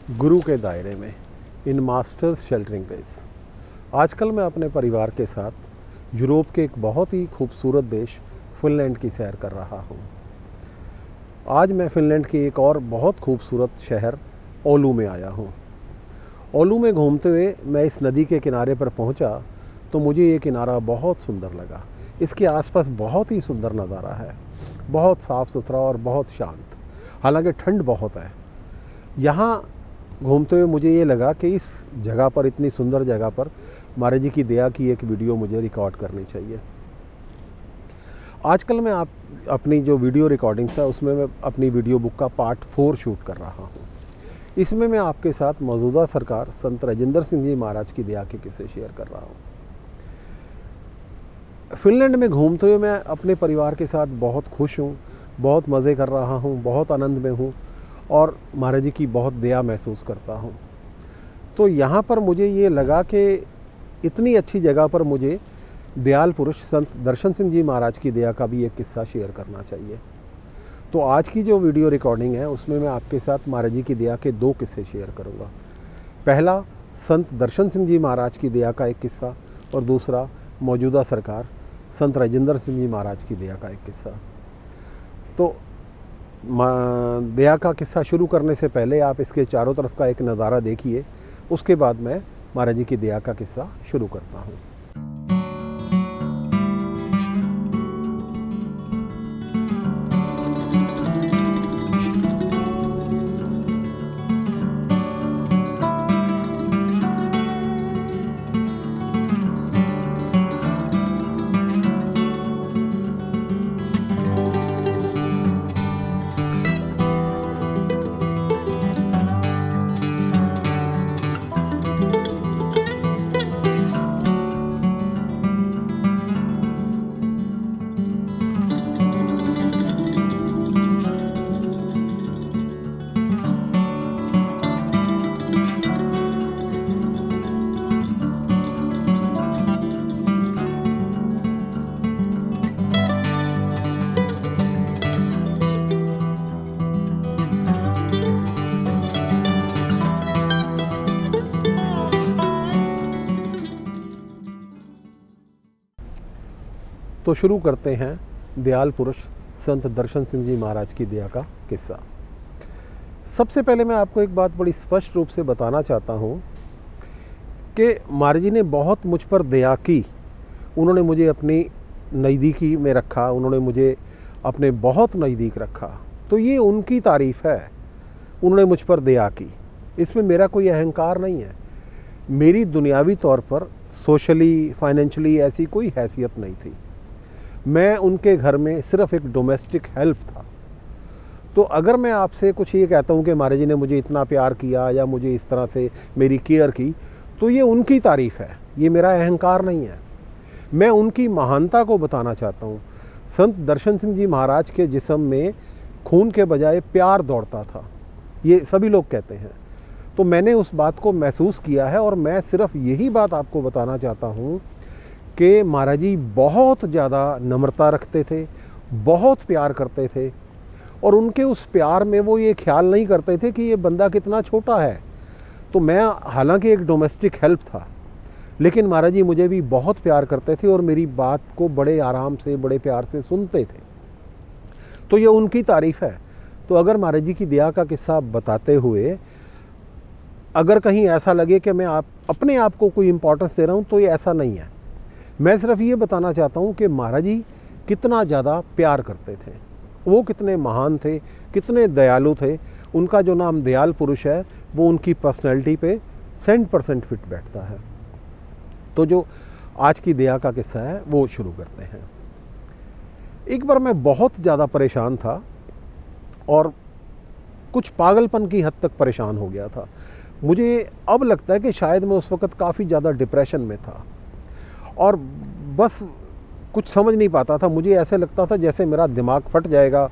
गुरु के दायरे में इन मास्टर्स शेल्टरिंग प्लेस। आजकल मैं अपने परिवार के साथ यूरोप के एक बहुत ही खूबसूरत देश फिनलैंड की सैर कर रहा हूँ। आज मैं फिनलैंड के एक और बहुत खूबसूरत शहर ओलू में आया हूँ। ओलू में घूमते हुए मैं इस नदी के किनारे पर पहुँचा तो मुझे ये किनारा बहुत सुंदर लगा। इसके आसपास बहुत ही सुंदर नज़ारा है, बहुत साफ़ सुथरा और बहुत शांत। हालांकि ठंड बहुत है। यहाँ घूमते हुए मुझे ये लगा कि इस जगह पर, इतनी सुंदर जगह पर महाराज जी की दया की एक वीडियो मुझे रिकॉर्ड करनी चाहिए। आजकल मैं अपनी जो वीडियो रिकॉर्डिंग्स है उसमें मैं अपनी वीडियो बुक का पार्ट 4 शूट कर रहा हूँ। इसमें मैं आपके साथ मौजूदा सरकार संत राजेंद्र सिंह जी महाराज की दया के किस्से शेयर कर रहा हूँ। फिनलैंड में घूमते हुए मैं अपने परिवार के साथ बहुत खुश हूँ, बहुत मज़े कर रहा हूँ, बहुत आनंद में हूँ और महाराज जी की बहुत दया महसूस करता हूँ। तो यहाँ पर मुझे ये लगा कि इतनी अच्छी जगह पर मुझे दयाल पुरुष संत दर्शन सिंह जी महाराज की दया का भी एक किस्सा शेयर करना चाहिए। तो आज की जो वीडियो रिकॉर्डिंग है उसमें मैं आपके साथ महाराज जी की दया के 2 किस्से शेयर करूँगा। पहला संत दर्शन सिंह जी महाराज की दया का एक किस्सा और दूसरा मौजूदा सरकार संत राजेंद्र सिंह जी महाराज की दया का एक किस्सा। तो दया का किस्सा शुरू करने से पहले आप इसके चारों तरफ का एक नज़ारा देखिए, उसके बाद मैं महाराज जी की दया का किस्सा शुरू करता हूँ। तो शुरू करते हैं दयाल पुरुष संत दर्शन सिंह जी महाराज की दया का किस्सा। सबसे पहले मैं आपको एक बात बड़ी स्पष्ट रूप से बताना चाहता हूँ कि महाराज जी ने बहुत मुझ पर दया की। उन्होंने मुझे अपनी नज़दीकी में रखा, उन्होंने मुझे अपने बहुत नज़दीक रखा। तो ये उनकी तारीफ़ है, उन्होंने मुझ पर दया की। इसमें मेरा कोई अहंकार नहीं है। मेरी दुनियावी तौर पर सोशली, फाइनेंशियली ऐसी कोई हैसियत नहीं थी। मैं उनके घर में सिर्फ एक डोमेस्टिक हेल्प था। तो अगर मैं आपसे कुछ ये कहता हूँ कि महाराज जी ने मुझे इतना प्यार किया या मुझे इस तरह से मेरी केयर की, तो ये उनकी तारीफ़ है, ये मेरा अहंकार नहीं है। मैं उनकी महानता को बताना चाहता हूँ। संत दर्शन सिंह जी महाराज के जिस्म में खून के बजाय प्यार दौड़ता था, ये सभी लोग कहते हैं। तो मैंने उस बात को महसूस किया है और मैं सिर्फ यही बात आपको बताना चाहता हूँ कि महाराज जी बहुत ज़्यादा नम्रता रखते थे, बहुत प्यार करते थे और उनके उस प्यार में वो ये ख्याल नहीं करते थे कि ये बंदा कितना छोटा है। तो मैं हालांकि एक डोमेस्टिक हेल्प था, लेकिन महाराज जी मुझे भी बहुत प्यार करते थे और मेरी बात को बड़े आराम से, बड़े प्यार से सुनते थे। तो ये उनकी तारीफ़ है। तो अगर महाराज जी की दया का किस्सा बताते हुए अगर कहीं ऐसा लगे कि मैं अपने आप को कोई इम्पोर्टेंस दे रहा हूँ, तो ये ऐसा नहीं है। मैं सिर्फ ये बताना चाहता हूँ कि महाराज जी कितना ज़्यादा प्यार करते थे, वो कितने महान थे, कितने दयालु थे। उनका जो नाम दयाल पुरुष है वो उनकी पर्सनैलिटी पे 100% फिट बैठता है। तो जो आज की दया का किस्सा है वो शुरू करते हैं। एक बार मैं बहुत ज़्यादा परेशान था और कुछ पागलपन की हद तक परेशान हो गया था। मुझे अब लगता है कि शायद मैं उस वक़्त काफ़ी ज़्यादा डिप्रेशन में था और बस कुछ समझ नहीं पाता था। मुझे ऐसे लगता था जैसे मेरा दिमाग फट जाएगा,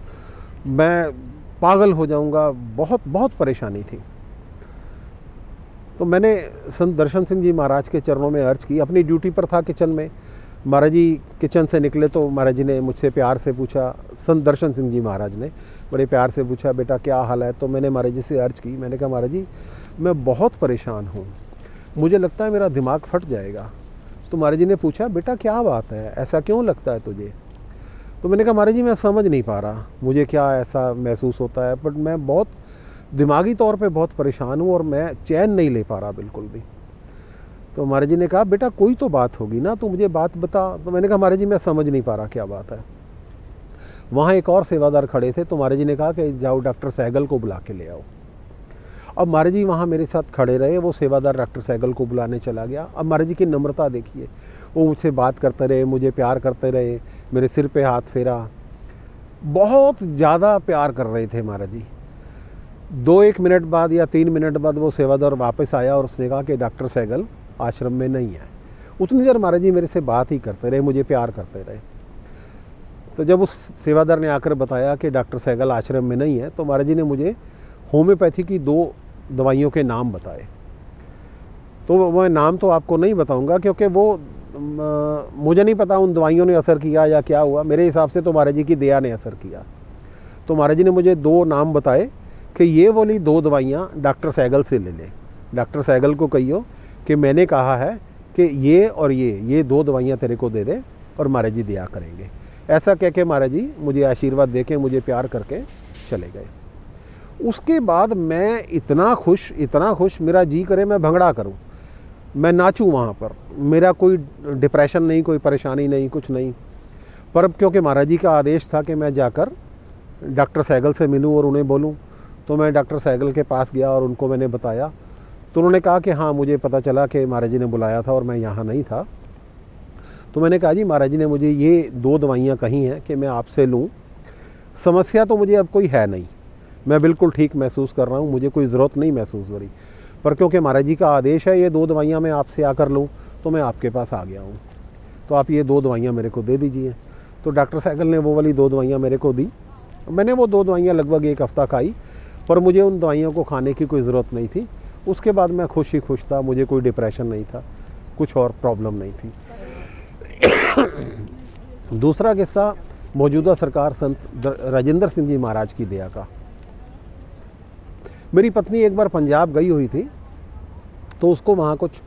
मैं पागल हो जाऊंगा, बहुत बहुत परेशानी थी। तो मैंने संत दर्शन सिंह जी महाराज के चरणों में अर्ज़ की। अपनी ड्यूटी पर था किचन में, महाराज जी किचन से निकले तो महाराज जी ने मुझसे प्यार से पूछा, संत दर्शन सिंह जी महाराज ने बड़े प्यार से पूछा, बेटा क्या हाल है। तो मैंने महाराज जी से अर्ज की, मैंने कहा महाराज जी मैं बहुत परेशान हूँ, मुझे लगता है मेरा दिमाग फट जाएगा। तो महाराज जी ने पूछा, बेटा क्या बात है, ऐसा क्यों लगता है तुझे। तो मैंने कहा महाराज जी मैं समझ नहीं पा रहा, मुझे क्या ऐसा महसूस होता है, बट मैं बहुत दिमागी तौर पे बहुत परेशान हूँ और मैं चैन नहीं ले पा रहा बिल्कुल भी। तो महाराज जी ने कहा, बेटा कोई तो बात होगी ना, तो मुझे बात बता। तो मैंने कहा महाराज जी मैं समझ नहीं पा रहा क्या बात है। वहाँ एक और सेवादार खड़े थे, तो महाराज जी ने कहा कि जाओ डॉक्टर सहगल को बुला के ले आओ। अब महाराज जी वहाँ मेरे साथ खड़े रहे, वो सेवादार डॉक्टर सहगल को बुलाने चला गया। अब महाराज जी की नम्रता देखिए, वो मुझसे बात करते रहे, मुझे प्यार करते रहे, मेरे सिर पे हाथ फेरा, बहुत ज़्यादा प्यार कर रहे थे महाराज जी। 2-1 मिनट बाद या 3 मिनट बाद वो सेवादार वापस आया और उसने कहा कि डॉक्टर सहगल आश्रम में नहीं है। उतनी देर महाराज जी मेरे से बात ही करते रहे, मुझे प्यार करते रहे। तो जब उस सेवादार ने आकर बताया कि डॉक्टर सहगल आश्रम में नहीं है, तो महाराज जी ने मुझे होम्योपैथी की 2 दवाइयों के नाम बताए। तो मैं नाम तो आपको नहीं बताऊंगा क्योंकि वो मुझे नहीं पता उन दवाइयों ने असर किया या क्या हुआ। मेरे हिसाब से तो महाराज जी की दया ने असर किया। तो महाराज जी ने मुझे 2 नाम बताए कि ये वाली 2 दवाइयाँ डॉक्टर सहगल से ले लें, डॉक्टर सहगल को कहियो कि मैंने कहा है कि ये और ये 2 दवाइयाँ तेरे को दे दे और महाराज जी दया करेंगे। ऐसा कह के महाराज जी मुझे आशीर्वाद दे के मुझे प्यार करके चले गए। उसके बाद मैं इतना खुश, मेरा जी करे मैं भंगड़ा करूं, मैं नाचूं वहाँ पर। मेरा कोई डिप्रेशन नहीं, कोई परेशानी नहीं, कुछ नहीं। पर क्योंकि महाराज जी का आदेश था कि मैं जाकर डॉक्टर सहगल से मिलूं और उन्हें बोलूं, तो मैं डॉक्टर सहगल के पास गया और उनको मैंने बताया। तो उन्होंने कहा कि हाँ मुझे पता चला कि महाराज जी ने बुलाया था और मैं यहाँ नहीं था। तो मैंने कहा जी महाराज जी ने मुझे ये 2 दवाइयाँ कही हैं कि मैं आपसे लूँ, समस्या तो मुझे अब कोई है नहीं, मैं बिल्कुल ठीक महसूस कर रहा हूँ, मुझे कोई ज़रूरत नहीं महसूस हो रही। पर क्योंकि महाराज जी का आदेश है ये 2 दवाइयाँ मैं आपसे आकर लूँ, तो मैं आपके पास आ गया हूँ, तो आप ये 2 दवाइयाँ मेरे को दे दीजिए। तो डॉक्टर सहगल ने वो वाली 2 दवाइयाँ मेरे को दी। मैंने वो 2 दवाइयाँ लगभग 1 हफ़्ता खाई, पर मुझे उन दवाइयों को खाने की कोई ज़रूरत नहीं थी। उसके बाद मैं खुश ही खुश था, मुझे कोई डिप्रेशन नहीं था, कुछ और प्रॉब्लम नहीं थी। दूसरा किस्सा मौजूदा सरकार संत राजेंद्र सिंह जी महाराज की दया का। मेरी पत्नी एक बार पंजाब गई हुई थी, तो उसको वहाँ कुछ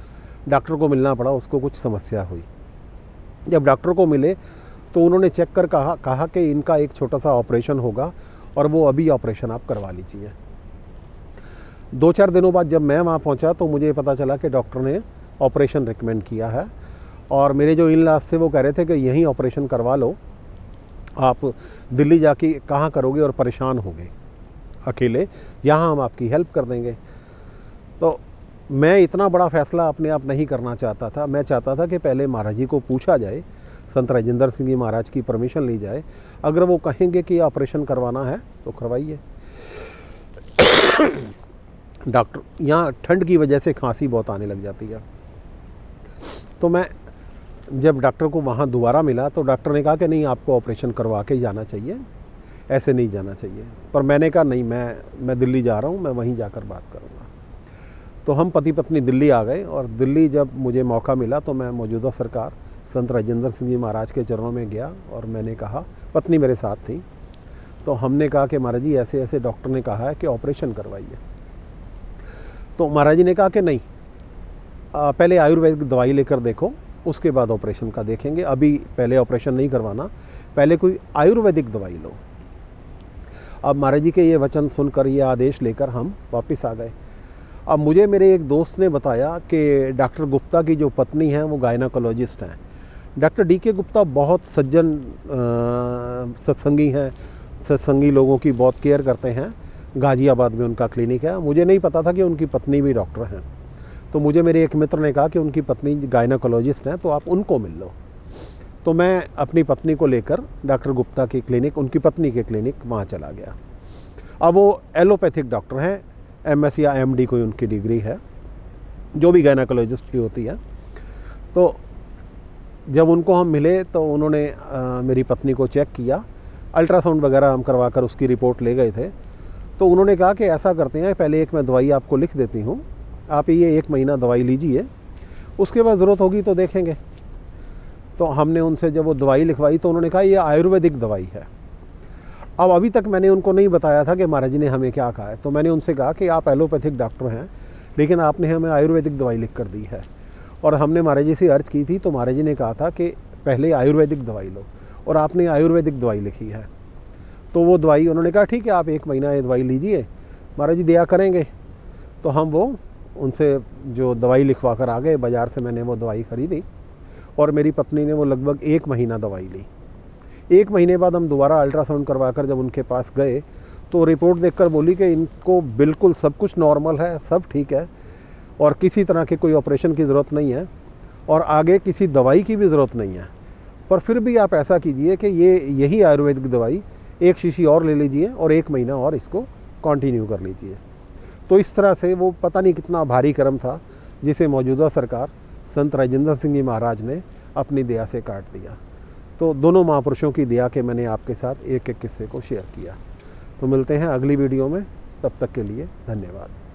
डॉक्टर को मिलना पड़ा, उसको कुछ समस्या हुई। जब डॉक्टर को मिले तो उन्होंने चेक कर कहा कि इनका एक छोटा सा ऑपरेशन होगा और वो अभी ऑपरेशन आप करवा लीजिए। 2-4 दिनों बाद जब मैं वहाँ पहुँचा तो मुझे पता चला कि डॉक्टर ने ऑपरेशन रिकमेंड किया है और मेरे जो इन-लॉज थे वो कह रहे थे कि यहीं ऑपरेशन करवा लो, आप दिल्ली जाके कहाँ करोगे और परेशान होगे अकेले, यहाँ हम आपकी हेल्प कर देंगे। तो मैं इतना बड़ा फ़ैसला अपने आप नहीं करना चाहता था। मैं चाहता था कि पहले महाराज जी को पूछा जाए, संत राजेंद्र सिंह जी महाराज की परमिशन ली जाए। अगर वो कहेंगे कि ऑपरेशन करवाना है तो करवाइए। डॉक्टर, यहाँ ठंड की वजह से खांसी बहुत आने लग जाती है। तो मैं जब डॉक्टर को वहाँ दोबारा मिला तो डॉक्टर ने कहा कि नहीं आपको ऑपरेशन करवा के जाना चाहिए, ऐसे नहीं जाना चाहिए। पर मैंने कहा नहीं, मैं दिल्ली जा रहा हूँ, मैं वहीं जाकर बात करूँगा। तो हम पति पत्नी दिल्ली आ गए और दिल्ली जब मुझे मौका मिला तो मैं मौजूदा सरकार संत राजेंद्र सिंह जी महाराज के चरणों में गया और मैंने कहा, पत्नी मेरे साथ थी, तो हमने कहा कि महाराज जी ऐसे ऐसे डॉक्टर ने कहा है कि ऑपरेशन करवाइए। तो महाराज जी ने कहा कि नहीं, पहले आयुर्वेदिक दवाई लेकर देखो, उसके बाद ऑपरेशन का देखेंगे, अभी पहले ऑपरेशन नहीं करवाना, पहले कोई आयुर्वेदिक दवाई लो। अब महाराज जी के ये वचन सुनकर, ये आदेश लेकर हम वापस आ गए। अब मुझे मेरे एक दोस्त ने बताया कि डॉक्टर गुप्ता की जो पत्नी है वो गायनाकोलॉजिस्ट हैं। डॉक्टर DK गुप्ता बहुत सज्जन सत्संगी हैं, सत्संगी लोगों की बहुत केयर करते हैं। गाज़ियाबाद में उनका क्लिनिक है। मुझे नहीं पता था कि उनकी पत्नी भी डॉक्टर हैं। तो मुझे मेरे एक मित्र ने कहा कि उनकी पत्नी गायनाकोलॉजिस्ट हैं, तो आप उनको मिल लो। तो मैं अपनी पत्नी को लेकर डॉक्टर गुप्ता की क्लिनिक, उनकी पत्नी के क्लिनिक, वहाँ चला गया। अब वो एलोपैथिक डॉक्टर हैं, MS या MD कोई उनकी डिग्री है, जो भी गायनाकोलॉजिस्ट की होती है। तो जब उनको हम मिले तो उन्होंने मेरी पत्नी को चेक किया, अल्ट्रासाउंड वगैरह हम करवा कर उसकी रिपोर्ट ले गए थे। तो उन्होंने कहा कि ऐसा करते हैं, पहले एक मैं दवाई आपको लिख देती हूँ, आप ये 1 महीना दवाई लीजिए, उसके बाद ज़रूरत होगी तो देखेंगे। तो हमने उनसे जब वो दवाई लिखवाई तो उन्होंने कहा ये आयुर्वेदिक दवाई है। अब अभी तक मैंने उनको नहीं बताया था कि महाराज जी ने हमें क्या कहा है। तो मैंने उनसे कहा कि आप एलोपैथिक डॉक्टर हैं, लेकिन आपने हमें आयुर्वेदिक दवाई लिख कर दी है। और हमने महाराज जी से अर्ज़ की थी, तो महाराज जी ने कहा था कि पहले आयुर्वेदिक दवाई लो, और आपने आयुर्वेदिक दवाई लिखी है। तो वो दवाई उन्होंने कहा ठीक है, आप 1 महीना ये दवाई लीजिए, महाराज जी दया करेंगे। तो हम वो उनसे जो दवाई लिखवा कर आ गए, बाज़ार से मैंने वो दवाई ख़रीदी और मेरी पत्नी ने वो लगभग 1 महीना दवाई ली। 1 महीने बाद हम दोबारा अल्ट्रासाउंड करवा कर जब उनके पास गए तो रिपोर्ट देखकर बोली कि इनको बिल्कुल सब कुछ नॉर्मल है, सब ठीक है और किसी तरह के कोई ऑपरेशन की ज़रूरत नहीं है और आगे किसी दवाई की भी ज़रूरत नहीं है। पर फिर भी आप ऐसा कीजिए कि यही आयुर्वेदिक दवाई 1 शीशी और ले लीजिए और 1 महीना और इसको कंटिन्यू कर लीजिए। तो इस तरह से वो पता नहीं कितना भारी कर्म था जिसे मौजूदा सरकार संत राजेंद्र सिंह जी महाराज ने अपनी दया से काट दिया। तो दोनों महापुरुषों की दया के मैंने आपके साथ एक एक किस्से को शेयर किया। तो मिलते हैं अगली वीडियो में, तब तक के लिए धन्यवाद।